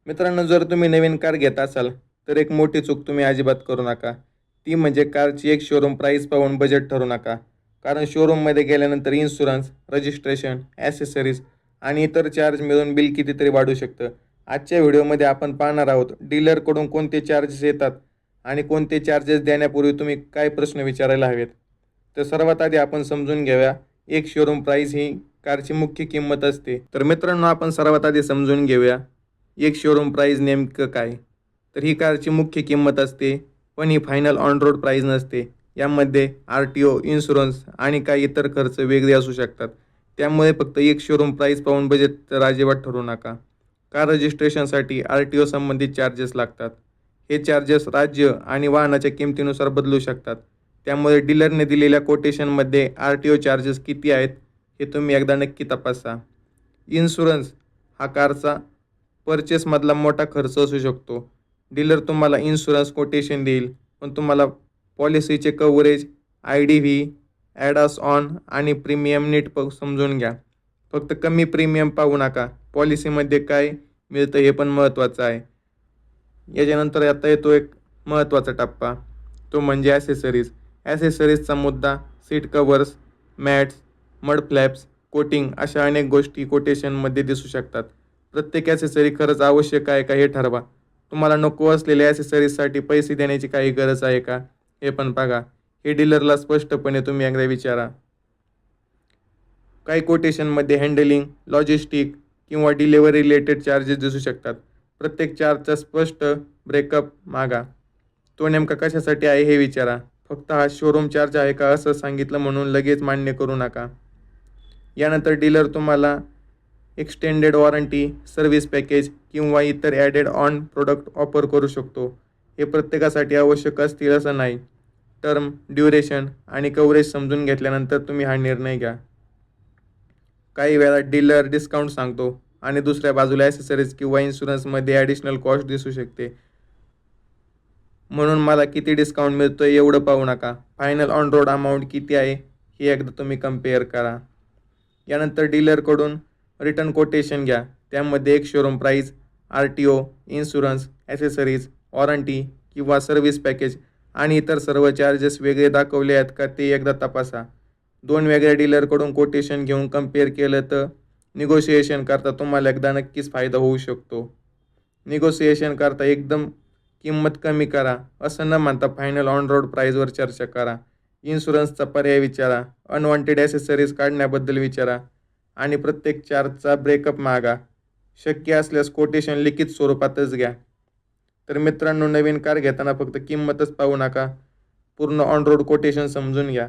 मित्रांनो, जर तुम्ही नवीन कार घेत असाल तर एक मोठी चूक तुम्ही अजिबात करू नका. ती म्हणजे कारची एक शोरूम प्राईस पाहून बजेट ठरवू नका. कारण शोरूममध्ये गेल्यानंतर इन्शुरन्स, रजिस्ट्रेशन, ॲसेसरीज आणि इतर चार्ज मिळून बिल कितीतरी वाढू शकतं. आजच्या व्हिडिओमध्ये आपण पाहणार आहोत डीलरकडून कोणते चार्जेस येतात आणि कोणते चार्जेस देण्यापूर्वी तुम्ही काय प्रश्न विचारायला हवेत. तर सर्वात आधी आपण समजून घेऊया, एक शोरूम प्राईस ही कारची मुख्य किंमत असते. तर मित्रांनो, आपण सर्वात आधी समजून घेऊया एक शोरूम प्राईज नेमकं काय. तर ही कारची मुख्य किंमत असते, पण ही फायनल ऑन रोड प्राईज नसते. यामध्ये RTO, इन्शुरन्स आणि काही इतर खर्च वेगळे असू शकतात. त्यामुळे फक्त एक शोरूम प्राईस पाहून बजेट तर अजिबात ठरवू नका. कार रजिस्ट्रेशनसाठी RTO संबंधित चार्जेस लागतात. हे चार्जेस राज्य आणि वाहनाच्या किमतीनुसार बदलू शकतात. त्यामुळे डीलरने दिलेल्या कोटेशनमध्ये RTO चार्जेस किती आहेत हे तुम्ही एकदा नक्की तपासा. इन्शुरन्स हा कारचा परचेसमधला मोठा खर्च असू शकतो. डीलर तुम्हाला इन्शुरन्स कोटेशन देईल, पण तुम्हाला पॉलिसीचे कव्हरेज, IDV, ॲडॉस ऑन आणि प्रीमियम नीट समजून घ्या. फक्त कमी प्रीमियम पाहू नका, पॉलिसीमध्ये काय मिळतं हे पण महत्त्वाचं आहे. याच्यानंतर आता येतो एक महत्त्वाचा टप्पा, तो म्हणजे ॲसेसरीज. ॲसेसरीजचा मुद्दा seat covers, mats, mud flaps, coating अशा अनेक गोष्टी कोटेशनमध्ये दिसू शकतात. प्रत्येक ॲसेसरी खरंच आवश्यक आहे का हे ठरवा. तुम्हाला नको असलेल्या ॲसेसरीजसाठी पैसे देण्याची काही गरज आहे का हे पण बघा. हे डीलरला स्पष्टपणे तुम्ही एकदा विचारा. काही कोटेशनमध्ये हँडलिंग, लॉजिस्टिक किंवा डिलिव्हरी रिलेटेड चार्जेस दिसू शकतात. प्रत्येक चार्जचा स्पष्ट ब्रेकअप मागा. तो नेमका कशासाठी आहे हे विचारा. फक्त हा शोरूम चार्ज आहे का असं सांगितलं म्हणून लगेच मान्य करू नका. यानंतर डीलर तुम्हाला एक्सटेंडेड वॉरंटी, सर्व्हिस पॅकेज किंवा इतर ॲडेड ऑन प्रोडक्ट ऑफर करू शकतो. हे प्रत्येकासाठी आवश्यक असतील असं नाही. टर्म, ड्युरेशन आणि कव्हरेज समजून घेतल्यानंतर तुम्ही हा निर्णय घ्या. काही वेळा डीलर डिस्काउंट सांगतो आणि दुसऱ्या बाजूला ॲसेसरीज किंवा इन्शुरन्समध्ये ॲडिशनल कॉस्ट दिसू शकते. म्हणून मला किती डिस्काउंट मिळतो आहे एवढं पाहू नका. फायनल ऑन रोड अमाऊंट किती आहे हे एकदा तुम्ही कम्पेअर करा. यानंतर डीलरकडून रिटर्न कोटेशन घ्या. त्यामध्ये एक showroom price, RTO, insurance, accessories, warranty किंवा सर्व्हिस पॅकेज आणि इतर सर्व चार्जेस वेगळे दाखवले आहेत का ते एकदा तपासा. दोन वेगळ्या डीलरकडून कोटेशन घेऊन कम्पेअर केलं तर निगोशिएशन करता तुम्हाला एकदा नक्कीच फायदा होऊ शकतो. निगोशिएशन करता एकदम किंमत कमी करा असं न म्हणता फायनल ऑन रोड प्राईजवर चर्चा करा. इन्शुरन्सचा पर्याय विचारा, अनवॉन्टेड ॲसेसरीज काढण्याबद्दल विचारा आणि प्रत्येक चार्जचा ब्रेकअप मागा. शक्य असल्यास कोटेशन लिखित स्वरूपातच घ्या. तर मित्रांनो, नवीन कार घेताना फक्त किंमतच पाहू नका, पूर्ण ऑन रोड कोटेशन समजून घ्या.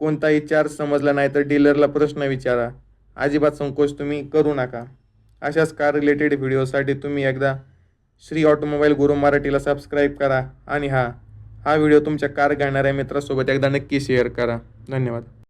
कोणताही चार्ज समजला नाही तर डीलरला प्रश्न विचारा. अजिबात संकोच तुम्ही करू नका. अशाच कार रिलेटेड व्हिडिओसाठी तुम्ही एकदा श्री ऑटोमोबाईल गुरु मराठीला सबस्क्राईब करा आणि हा व्हिडिओ तुमच्या कार घेणाऱ्या मित्रासोबत एकदा नक्की शेअर करा. धन्यवाद.